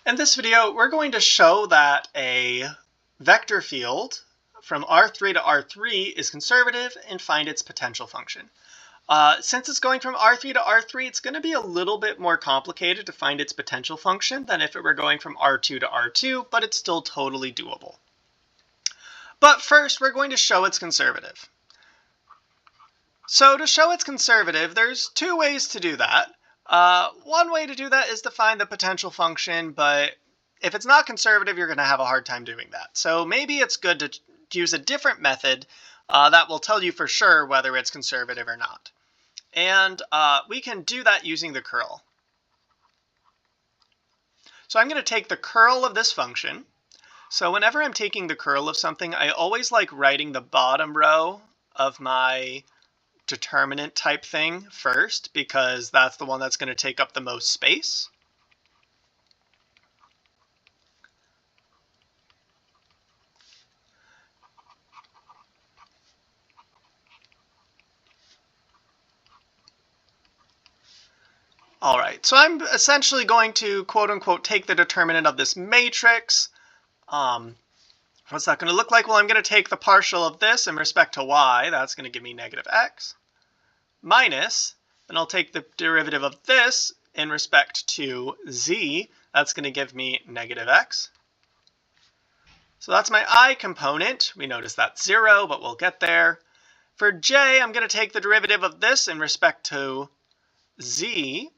In this video, we're going to show that a vector field from R3 to R3 is conservative and find its potential function. Since it's going from R3 to R3, it's going to be a little bit more complicated to find its potential function than if it were going from R2 to R2, but it's still totally doable. But first, we're going to show it's conservative. So to show it's conservative, there's two ways to do that. One way to do that is to find the potential function, but if it's not conservative, you're going to have a hard time doing that. So maybe it's good to use a different method that will tell you for sure whether it's conservative or not. And we can do that using the curl. So I'm going to take the curl of this function. So whenever I'm taking the curl of something, I always like writing the bottom row of my determinant type thing first, because that's the one that's going to take up the most space. All right, so I'm essentially going to quote unquote take the determinant of this matrix. What's that going to look like? Well, I'm going to take the partial of this in respect to y. That's going to give me negative x. Minus, then I'll take the derivative of this in respect to z. That's going to give me negative x. So that's my I component. We notice that's 0, but we'll get there. For j, I'm going to take the derivative of this in respect to z.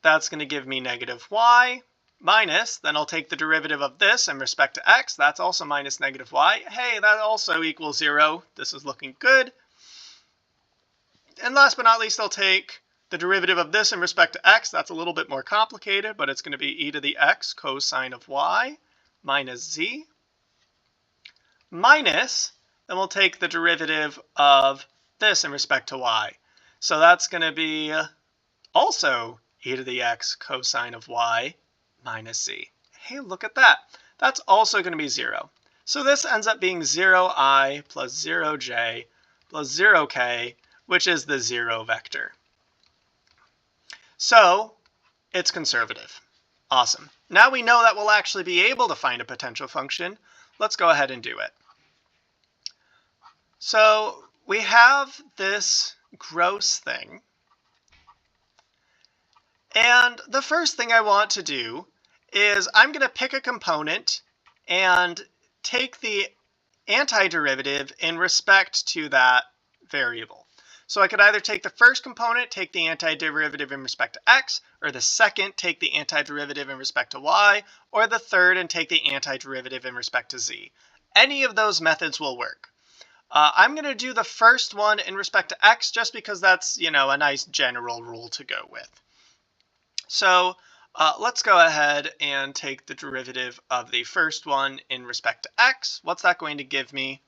That's going to give me negative y. Minus, then I'll take the derivative of this in respect to x. That's also minus negative y. Hey, that also equals 0. This is looking good. And last but not least, I'll take the derivative of this in respect to x. That's a little bit more complicated, but it's going to be e to the x cosine of y minus z. Minus, then we'll take the derivative of this in respect to y. So that's going to be also e to the x cosine of y minus z. Hey, look at that. That's also going to be 0. So this ends up being 0i plus 0j plus 0k, which is the 0 vector. So it's conservative. Awesome. Now we know that we'll actually be able to find a potential function. Let's go ahead and do it. So we have this gross thing. And the first thing I want to do is I'm going to pick a component and take the antiderivative in respect to that variable. So I could either take the first component, take the antiderivative in respect to x, or the second, take the antiderivative in respect to y, or the third and take the antiderivative in respect to z. Any of those methods will work. I'm going to do the first one in respect to x just because that's, a nice general rule to go with. So let's go ahead and take the derivative of the first one in respect to x. What's that going to give me?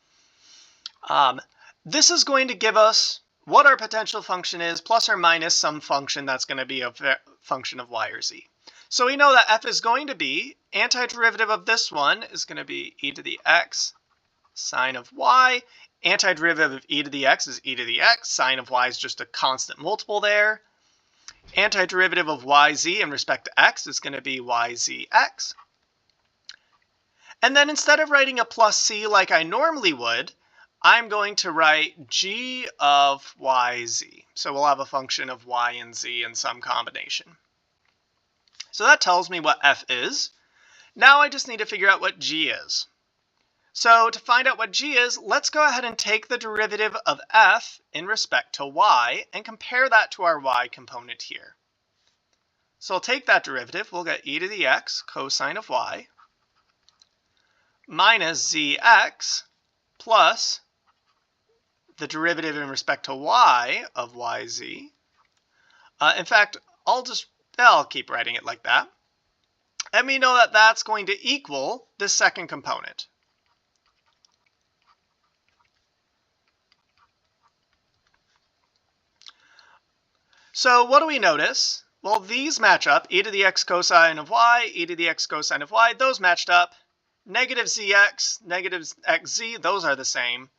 This is going to give us what our potential function is, plus or minus some function that's going to be a function of y or z. So we know that f is going to be, antiderivative of this one is going to be e to the x sine of y. Antiderivative of e to the x is e to the x. Sine of y is just a constant multiple there. Antiderivative of yz in respect to x is going to be yzx. And then instead of writing a plus c like I normally would, I'm going to write g of yz. So we'll have a function of y and z in some combination. So that tells me what f is. Now I just need to figure out what g is. So to find out what g is, let's go ahead and take the derivative of f in respect to y and compare that to our y component here. So I'll take that derivative. We'll get e to the x cosine of y minus zx plus the derivative in respect to y of yz. In fact, I'll keep writing it like that. And we know that that's going to equal this second component. So what do we notice? Well, these match up. E to the x cosine of y, e to the x cosine of y, those matched up. Negative zx, negative xz, those are the same.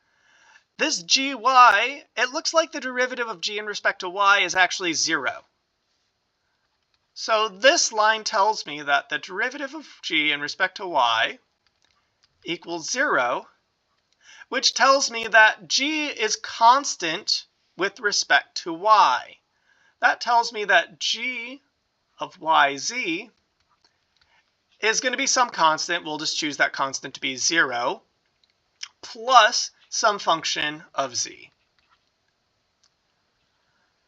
This gy, it looks like the derivative of g in respect to y is actually 0. So this line tells me that the derivative of g in respect to y equals 0, which tells me that g is constant with respect to y. That tells me that g of yz is going to be some constant. We'll just choose that constant to be 0 plus some function of z.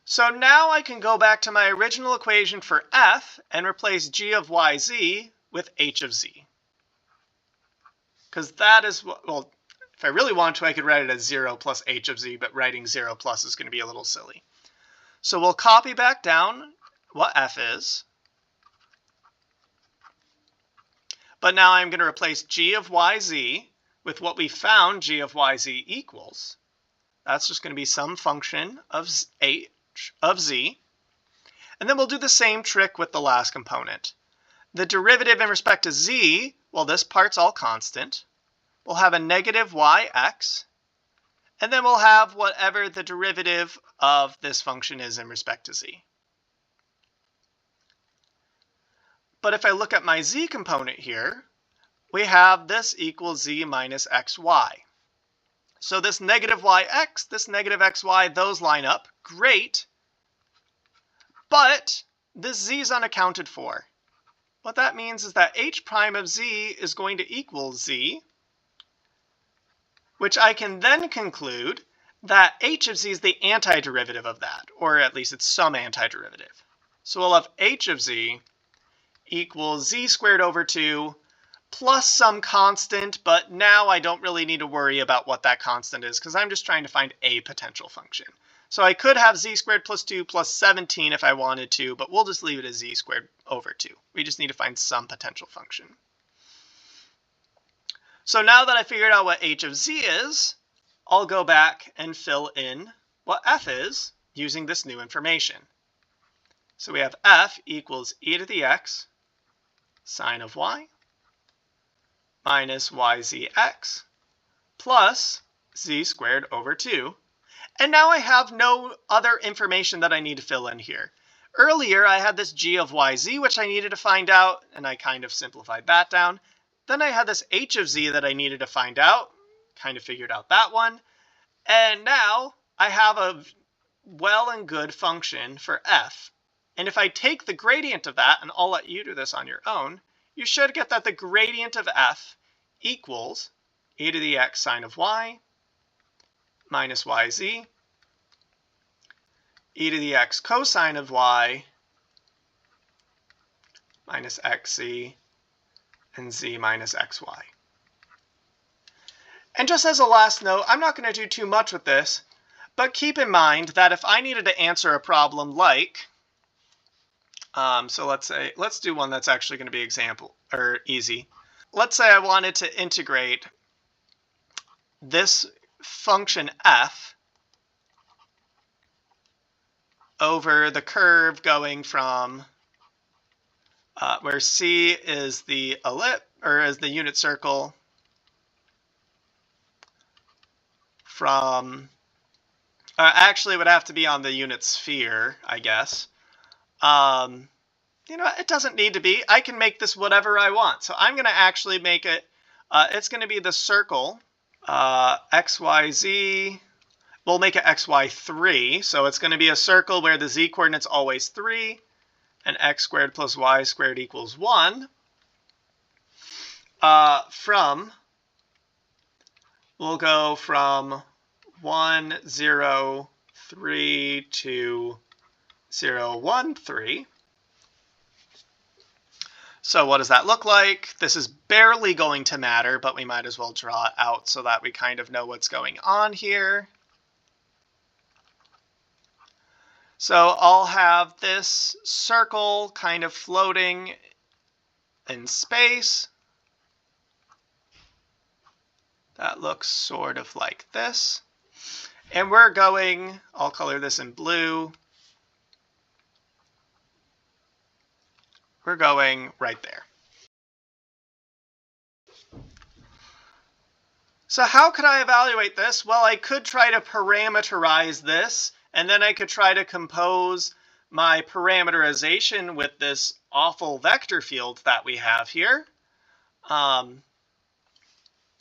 So now I can go back to my original equation for f and replace g of yz with h of z. Because that is what, well, if I really want to, I could write it as 0 plus h of z, but writing 0 plus is going to be a little silly. So we'll copy back down what f is. But now I'm going to replace g of yz with what we found g of yz equals. That's just going to be some function of h of z. And then we'll do the same trick with the last component. The derivative in respect to z, well, this part's all constant. We'll have a negative yx. And then we'll have whatever the derivative of this function is in respect to z. But if I look at my z component here, we have this equals z minus xy. So this negative yx, this negative xy, those line up. Great. But this z is unaccounted for. What that means is that h prime of z is going to equal z, which I can then conclude that h of z is the antiderivative of that, or at least it's some antiderivative. So we'll have h of z equals z squared over 2 plus some constant, but now I don't really need to worry about what that constant is because I'm just trying to find a potential function. So I could have z squared plus 2 plus 17 if I wanted to, but we'll just leave it as z squared over 2. We just need to find some potential function. So now that I figured out what h of z is, I'll go back and fill in what f is using this new information. So we have f equals e to the x sine of y minus yzx plus z squared over 2. And now I have no other information that I need to fill in here. Earlier, I had this g of yz, which I needed to find out, and I kind of simplified that down. Then I had this h of z that I needed to find out, kind of figured out that one. And now I have a well and good function for f. And if I take the gradient of that, and I'll let you do this on your own, you should get that the gradient of f equals e to the x sine of y minus yz, e to the x cosine of y minus xz, and z minus xy. And just as a last note, I'm not going to do too much with this, but keep in mind that if I needed to answer a problem like, so let's do one that's actually going to be easy. Let's say I wanted to integrate this function f over the curve going from where c is the is the unit circle from actually it would have to be on the unit sphere, I guess. You know, it doesn't need to be. I can make this whatever I want. So I'm going to actually make it, it's going to be the circle, xyz, we'll make it xy3. So it's going to be a circle where the z coordinate's always 3, and x squared plus y squared equals 1. We'll go from 1, 0, 3 to 0, 1, 3. So what does that look like? This is barely going to matter, but we might as well draw it out so that we kind of know what's going on here. So I'll have this circle kind of floating in space. That looks sort of like this. And we're going, I'll color this in blue. We're going right there. So how could I evaluate this? Well, I could try to parameterize this, and then I could try to compose my parameterization with this awful vector field that we have here.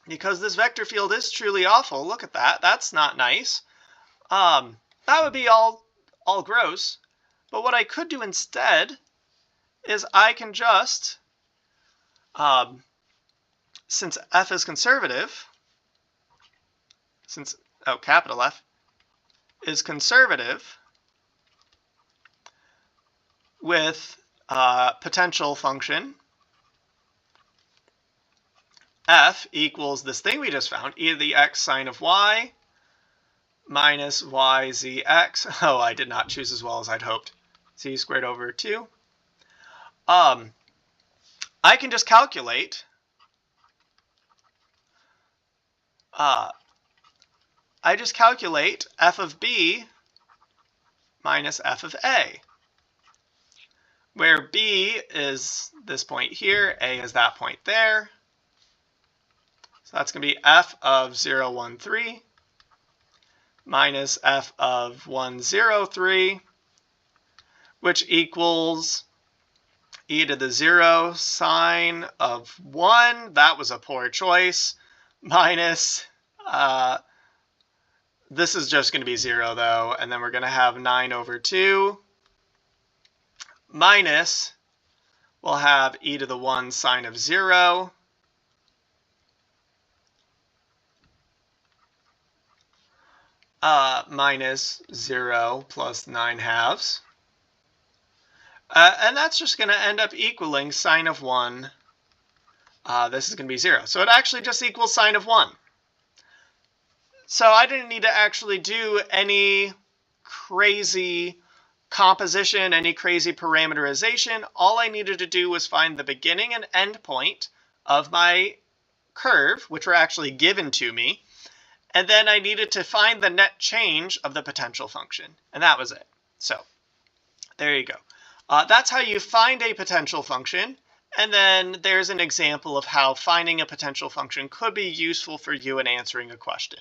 Because this vector field is truly awful. Look at that. That's not nice. That would be all gross. But what I could do instead is I can just, since f is conservative, capital F is conservative with potential function f equals this thing we just found, e to the x sine of y minus yzx. Oh, I did not choose as well as I'd hoped. Z squared over 2. I can just calculate f of b minus f of a, where b is this point here, a is that point there. So that's going to be f of 0, 1, 3 minus f of 1, 0, 3, which equals e to the 0 sine of 1. That was a poor choice. Minus, this is just going to be 0 though, and then we're going to have 9 over 2 minus, we'll have e to the 1 sine of 0 minus 0 plus 9 halves. And that's just going to end up equaling sine of 1. This is going to be 0. So it actually just equals sine of 1. So I didn't need to actually do any crazy composition, any crazy parameterization. All I needed to do was find the beginning and end point of my curve, which were actually given to me. And then I needed to find the net change of the potential function. And that was it. So there you go. That's how you find a potential function. And then there's an example of how finding a potential function could be useful for you in answering a question.